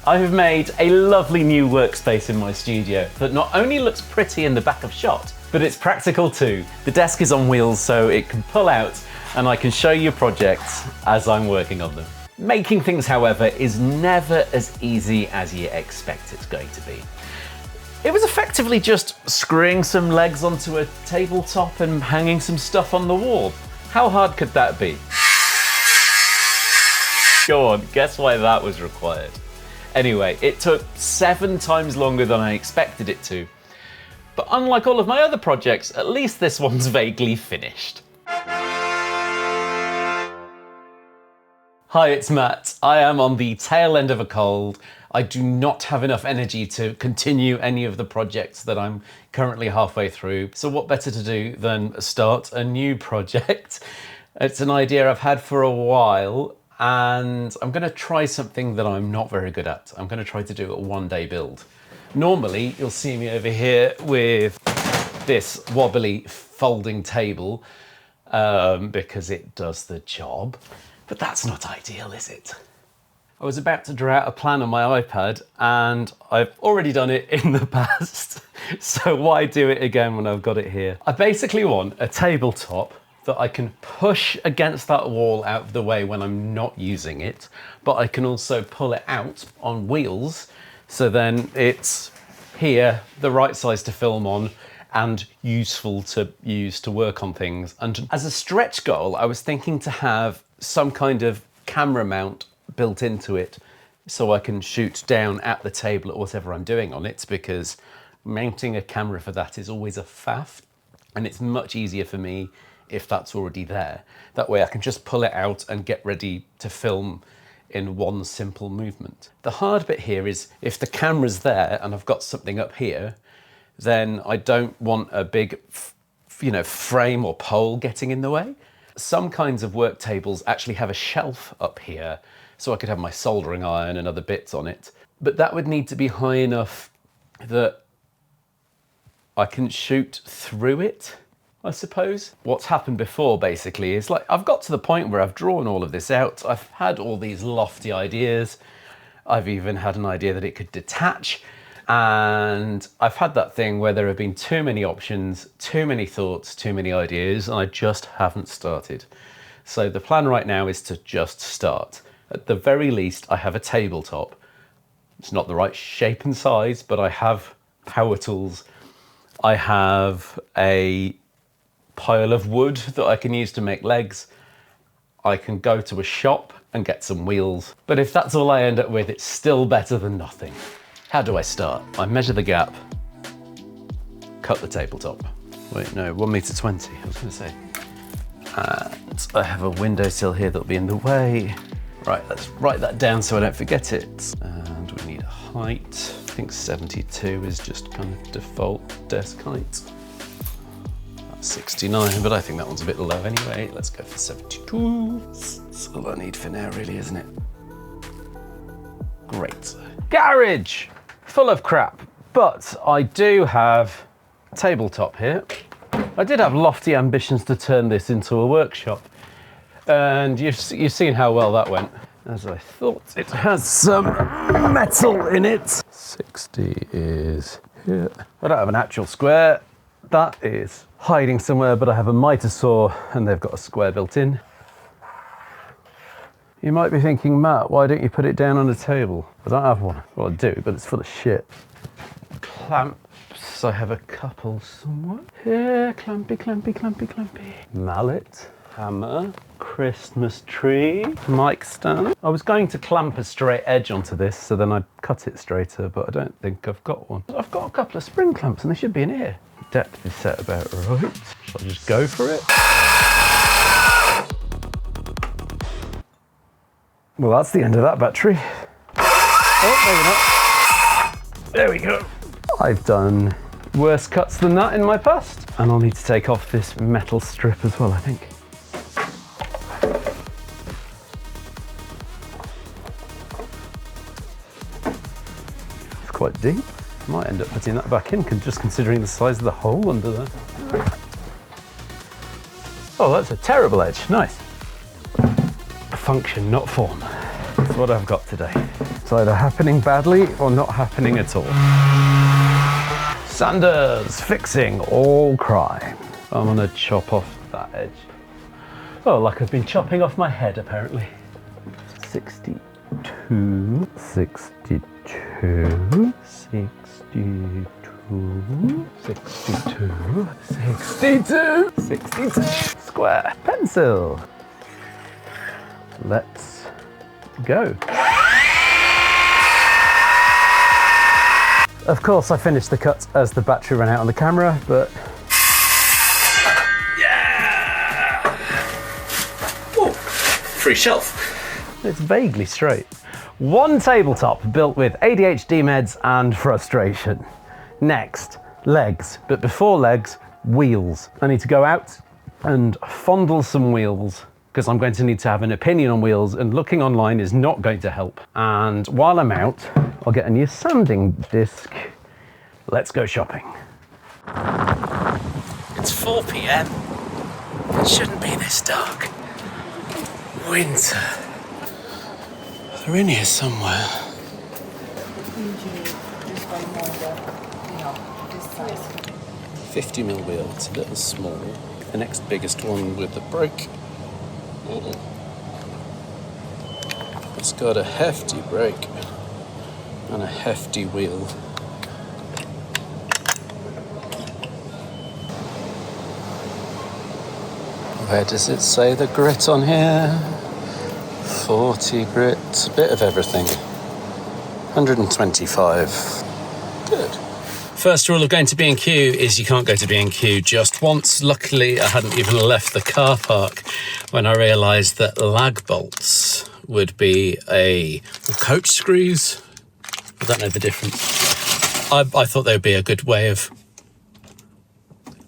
I have made a lovely new workspace in my studio that not only looks pretty in the back of shot, but it's practical too. The desk is on wheels so it can pull out and I can show you projects as I'm working on them. Making things, however, is never as easy as you expect it's going to be. It was effectively just screwing some legs onto a tabletop and hanging some stuff on the wall. How hard could that be? Go on, guess why that was required. Anyway, it took 7 times longer than I expected it to. But unlike all of my other projects, at least this one's vaguely finished. Hi, it's Matt. I am on the tail end of a cold. I do not have enough energy to continue any of the projects that I'm currently halfway through. So what better to do than start a new project? It's an idea I've had for a while, and I'm going to try something that I'm not very good at. I'm going to try to do a one-day build. Normally, you'll see me over here with this wobbly folding table because it does the job. But that's not ideal, is it? I was about to draw out a plan on my iPad and I've already done it in the past. So why do it again when I've got it here? I basically want a tabletop that I can push against that wall out of the way when I'm not using it, but I can also pull it out on wheels. So then it's here, the right size to film on, and useful to use to work on things. And as a stretch goal, I was thinking to have some kind of camera mount built into it so I can shoot down at the table at whatever I'm doing on it, because mounting a camera for that is always a faff, and it's much easier for me if that's already there. That way I can just pull it out and get ready to film in one simple movement. The hard bit here is if the camera's there and I've got something up here, then I don't want a big, frame or pole getting in the way. Some kinds of work tables actually have a shelf up here, so I could have my soldering iron and other bits on it. But that would need to be high enough that I can shoot through it, I suppose. What's happened before basically is I've got to the point where I've drawn all of this out. I've had all these lofty ideas. I've even had an idea that it could detach. And I've had that thing where there have been too many options, too many thoughts, too many ideas, and I just haven't started. So the plan right now is to just start. At the very least, I have a tabletop. It's not the right shape and size, but I have power tools. I have a pile of wood that I can use to make legs. I can go to a shop and get some wheels. But if that's all I end up with, it's still better than nothing. How do I start? I measure the gap, cut the tabletop. Wait, no, 1.20 meters, I was gonna say. And I have a windowsill here that'll be in the way. Right, let's write that down so I don't forget it. And we need a height. I think 72 is just kind of default desk height. That's 69, but I think that one's a bit low anyway. Let's go for 72. That's all I need for now, really, isn't it? Great. Garage! Full of crap, but I do have a tabletop here. I did have lofty ambitions to turn this into a workshop, and you've seen how well that went. As I thought, it has some metal in it. 60 is here. I don't have an actual square. That is hiding somewhere, but I have a miter saw, and they've got a square built in. You might be thinking, Matt, why don't you put it down on a table? I don't have one. Well, I do, but it's full of shit. Clamps, I have a couple somewhere. Here, clampy, clampy, clampy, clampy. Mallet, hammer, Christmas tree, mic stand. I was going to clamp a straight edge onto this, so then I'd cut it straighter, but I don't think I've got one. I've got a couple of spring clamps, and they should be in here. Depth is set about right. Shall I just go for it? Well, that's the end of that battery. Oh, maybe not. There we go. I've done worse cuts than that in my past. And I'll need to take off this metal strip as well, I think. It's quite deep. Might end up putting that back in, just considering the size of the hole under there. Oh, that's a terrible edge. Nice. Function, not form. That's what I've got today. It's either happening badly or not happening at all. Sanders, fixing all crime. I'm gonna chop off that edge. Oh, like I've been chopping off my head, apparently. 62, 62, 62, 62, 62, 62, square. Pencil. Let's go. Of course, I finished the cut as the battery ran out on the camera, but... Yeah! Whoa, free shelf. It's vaguely straight. One tabletop built with ADHD meds and frustration. Next, legs. But before legs, wheels. I need to go out and fondle some wheels, because I'm going to need to have an opinion on wheels, and looking online is not going to help. And while I'm out, I'll get a new sanding disc. Let's go shopping. It's 4 p.m. It shouldn't be this dark. Winter. They're in here somewhere. 50mm wheel, it's a little small. The next biggest one with the brake. It's got a hefty brake and a hefty wheel. Where does it say the grit on here? 40 grit, a bit of everything. 125. Good. First rule of going to B&Q is you can't go to B&Q just once. Luckily, I hadn't even left the car park when I realised that lag bolts would be coach screws. I don't know the difference. I thought they would be a good way of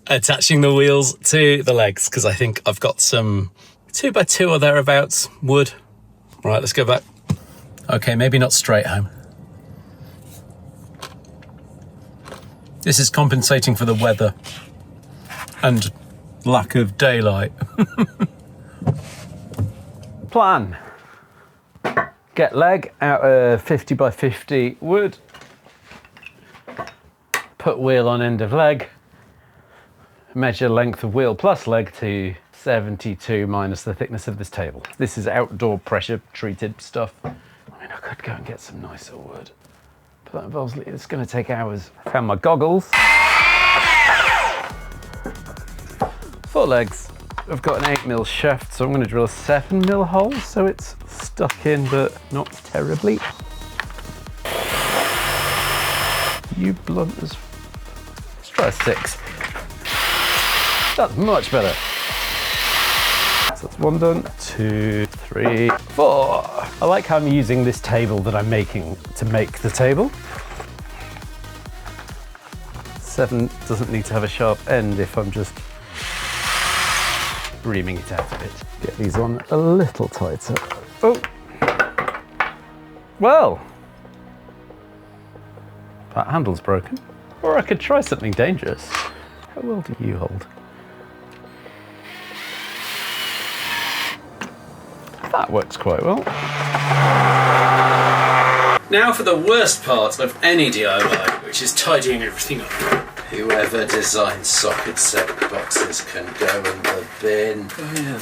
attaching the wheels to the legs, because I think I've got some 2x2 or thereabouts wood. Right, let's go back. Okay, maybe not straight home. This is compensating for the weather and lack of daylight. Plan. Get leg out of 50x50 wood. Put wheel on end of leg. Measure length of wheel plus leg to 72 minus the thickness of this table. This is outdoor pressure treated stuff. I mean, I could go and get some nicer wood, but that involves, it's going to take hours. I found my goggles. 4 legs. I've got an 8mm shaft, so I'm going to drill a 7mm hole so it's stuck in, but not terribly. You blunt as... Let's try a 6. That's much better. So that's 1 done, 2, 3, 4. I like how I'm using this table that I'm making to make the table. 7 doesn't need to have a sharp end if I'm just reaming it out a bit. Get these on a little tighter. Oh, well, that handle's broken. Or I could try something dangerous. How well do you hold? That works quite well. Now for the worst part of any DIY, which is tidying everything up. Whoever designed socket set boxes can go in the bin. Oh yeah,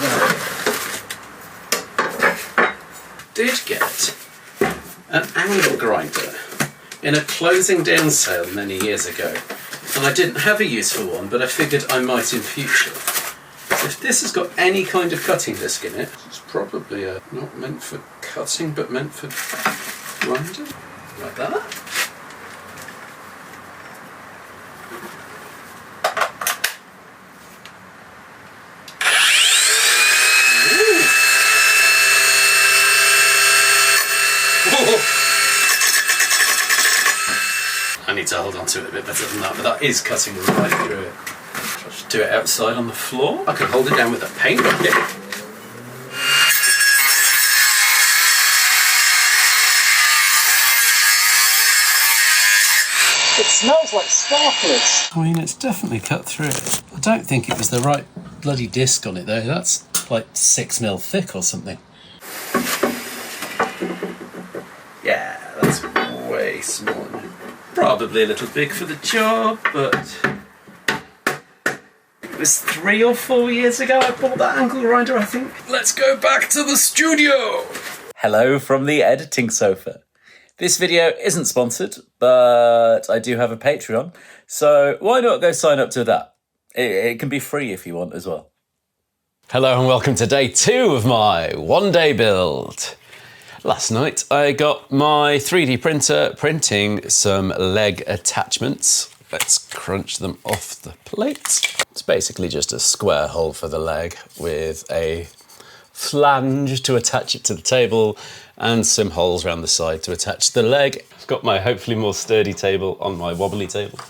that. Did get an angle grinder in a closing down sale many years ago. And I didn't have a use for one, but I figured I might in future. So if this has got any kind of cutting disc in it, it's probably not meant for cutting, but meant for grinding. Like that. I need to hold on to it a bit better than that, but that is cutting right through it. I should do it outside on the floor. I can hold it down with a paint bucket. It smells like sparklers. I mean, it's definitely cut through it. I don't think it was the right bloody disc on it though. That's like 6mm thick or something. Yeah, base one. Probably a little big for the job, but it was 3 or 4 years ago I bought that angle grinder, I think. Let's go back to the studio! Hello from the editing sofa. This video isn't sponsored, but I do have a Patreon, so why not go sign up to that? It can be free if you want as well. Hello and welcome to day 2 of my one-day build. Last night I got my 3D printer printing some leg attachments. Let's crunch them off the plate. It's basically just a square hole for the leg with a flange to attach it to the table and some holes around the side to attach the leg. I've got my hopefully more sturdy table on my wobbly table.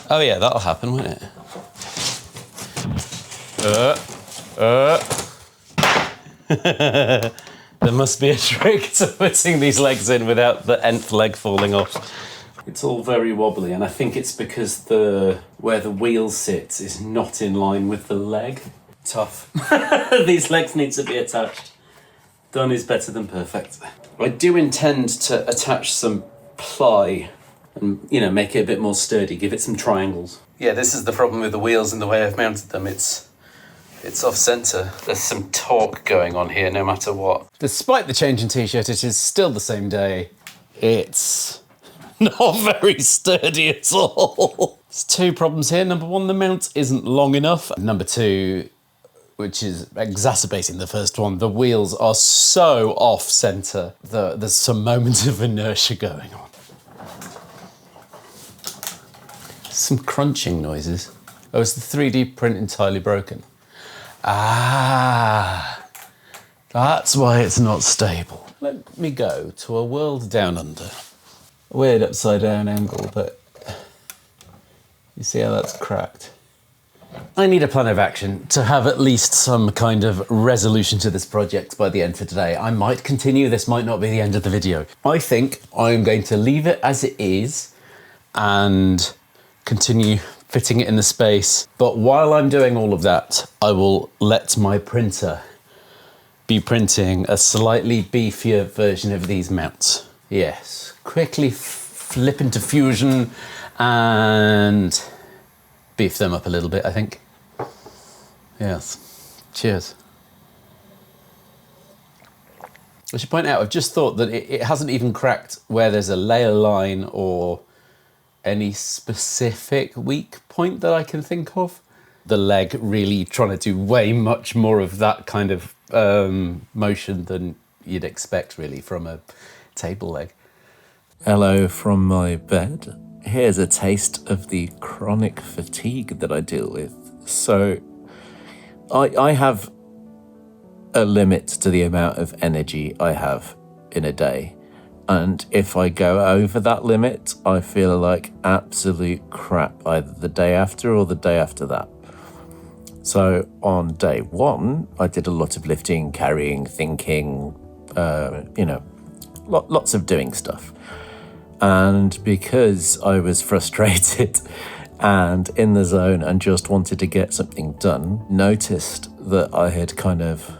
Oh yeah, that'll happen, won't it? There must be a trick to putting these legs in without the nth leg falling off. It's all very wobbly, and I think it's because where the wheel sits is not in line with the leg. Tough. These legs need to be attached. Done is better than perfect. I do intend to attach some ply and, make it a bit more sturdy, give it some triangles. Yeah, this is the problem with the wheels and the way I've mounted them. It's off centre. There's some torque going on here no matter what. Despite the change in t-shirt, it is still the same day. It's not very sturdy at all. There's 2 problems here. Number 1, the mount isn't long enough. Number 2, which is exacerbating the first one, the wheels are so off centre that there's some moment of inertia going on. Some crunching noises. Oh, is the 3D print entirely broken? Ah, that's why it's not stable. Let me go to a world down under. A weird upside down angle, but you see how that's cracked? I need a plan of action to have at least some kind of resolution to this project by the end of today. I might continue, this might not be the end of the video. I think I'm going to leave it as it is and continue fitting it in the space. But while I'm doing all of that, I will let my printer be printing a slightly beefier version of these mounts. Yes, quickly flip into Fusion and beef them up a little bit, I think. Yes, cheers. I should point out, I've just thought that it hasn't even cracked where there's a layer line or any specific weak point that I can think of. The leg really trying to do way much more of that kind of motion than you'd expect really from a table leg. Hello from my bed. Here's a taste of the chronic fatigue that I deal with. So I have a limit to the amount of energy I have in a day. And if I go over that limit, I feel like absolute crap either the day after or the day after that. So on day 1, I did a lot of lifting, carrying, thinking, lots of doing stuff. And because I was frustrated and in the zone and just wanted to get something done, noticed that I had kind of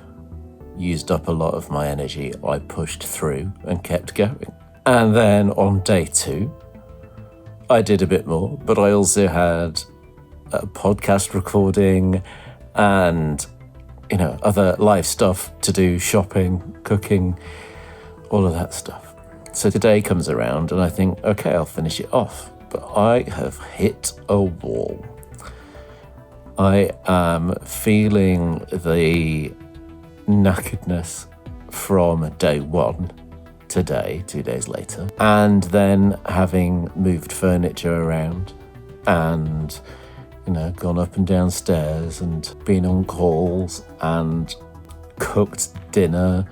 used up a lot of my energy, I pushed through and kept going. And then on day 2, I did a bit more, but I also had a podcast recording and, other live stuff to do, shopping, cooking, all of that stuff. So today comes around and I think, okay, I'll finish it off. But I have hit a wall. I am feeling the knackeredness from day 1 today, 2 days later, and then having moved furniture around and gone up and down stairs and been on calls and cooked dinner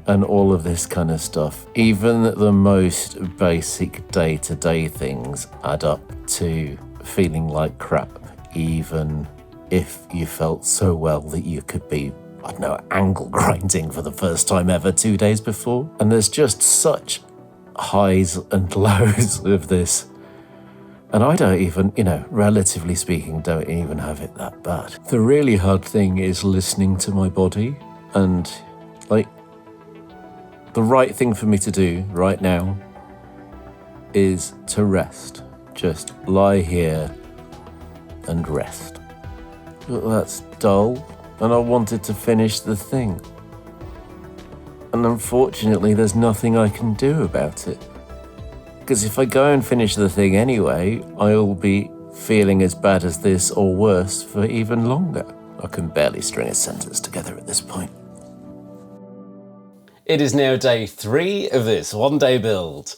and all of this kind of stuff. Even the most basic day-to-day things add up to feeling like crap, even if you felt so well that you could be angle grinding for the first time ever 2 days before. And there's just such highs and lows of this. And I don't even, relatively speaking, don't even have it that bad. The really hard thing is listening to my body and Like, the right thing for me to do right now is to rest. Just lie here and rest. But that's dull, and I wanted to finish the thing. And unfortunately, there's nothing I can do about it. Because if I go and finish the thing anyway, I'll be feeling as bad as this or worse for even longer. I can barely string a sentence together at this point. It is now day 3 of this one-day build.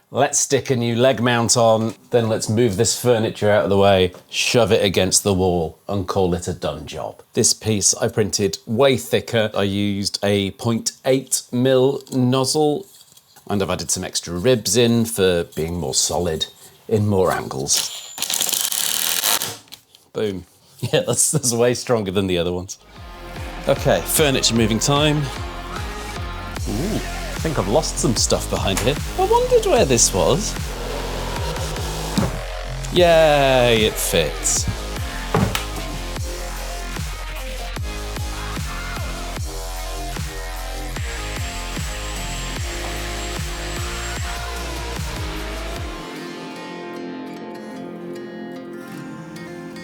Let's stick a new leg mount on, then let's move this furniture out of the way, shove it against the wall, and call it a done job. This piece I printed way thicker. I used a 0.8mm nozzle, and I've added some extra ribs in for being more solid in more angles. Boom. Yeah, that's way stronger than the other ones. Okay, furniture moving time. Ooh, I think I've lost some stuff behind here. I wondered where this was. Yay, it fits.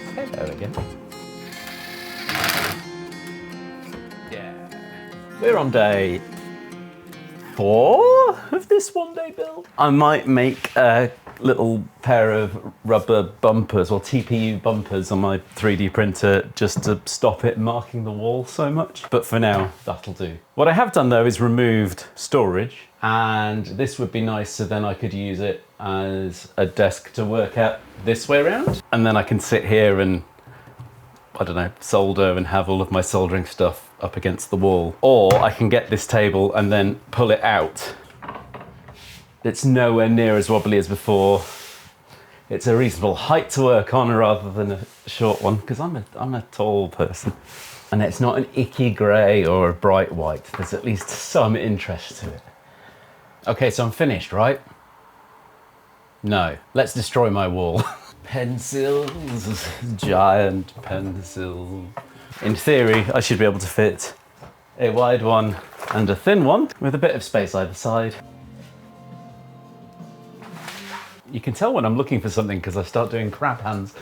Okay, there we go. Yeah. We're on day 4 of this one-day build. I might make a little pair of rubber bumpers or TPU bumpers on my 3D printer just to stop it marking the wall so much. But for now, that'll do. What I have done though is removed storage, and this would be nice so then I could use it as a desk to work at this way around. And then I can sit here and, I don't know, solder and have all of my soldering stuff up against the wall. Or I can get this table and then pull it out. It's nowhere near as wobbly as before. It's a reasonable height to work on rather than a short one, because I'm a tall person. And it's not an icky grey or a bright white. There's at least some interest to it. Okay, so I'm finished, right? No, let's destroy my wall. Pencils, giant pencil. In theory, I should be able to fit a wide one and a thin one with a bit of space either side. You can tell when I'm looking for something because I start doing crab hands.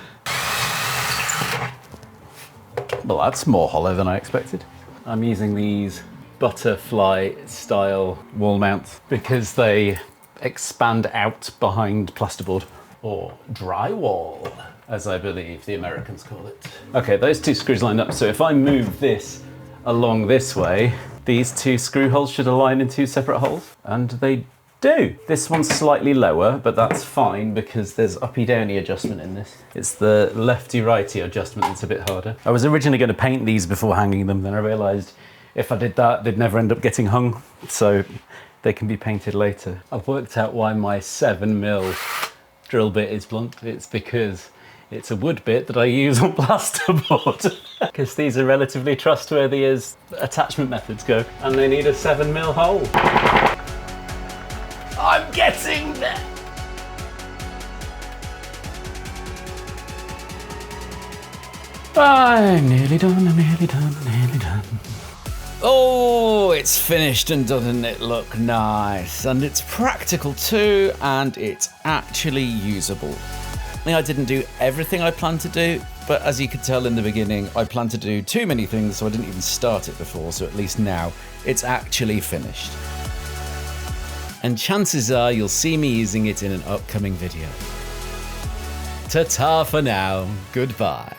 Well, that's more hollow than I expected. I'm using these butterfly style wall mounts because they expand out behind plasterboard, or drywall, as I believe the Americans call it. Okay, those 2 screws lined up, so if I move this along this way, these 2 screw holes should align in 2 separate holes, and they do. This one's slightly lower, but that's fine because there's uppy-downy adjustment in this. It's the lefty-righty adjustment that's a bit harder. I was originally going to paint these before hanging them, then I realised if I did that, they'd never end up getting hung, so they can be painted later. I've worked out why my 7mm drill bit is blunt. It's because it's a wood bit that I use on plasterboard. Because these are relatively trustworthy as attachment methods go, and they need a 7mm hole. I'm getting there! I'm nearly done, I'm nearly done, I'm nearly done. Oh, it's finished, and doesn't it look nice? And it's practical too, and it's actually usable. I didn't do everything I planned to do, but as you could tell in the beginning, I planned to do too many things, so I didn't even start it before, so at least now it's actually finished. And chances are you'll see me using it in an upcoming video. Ta-ta for now, goodbye.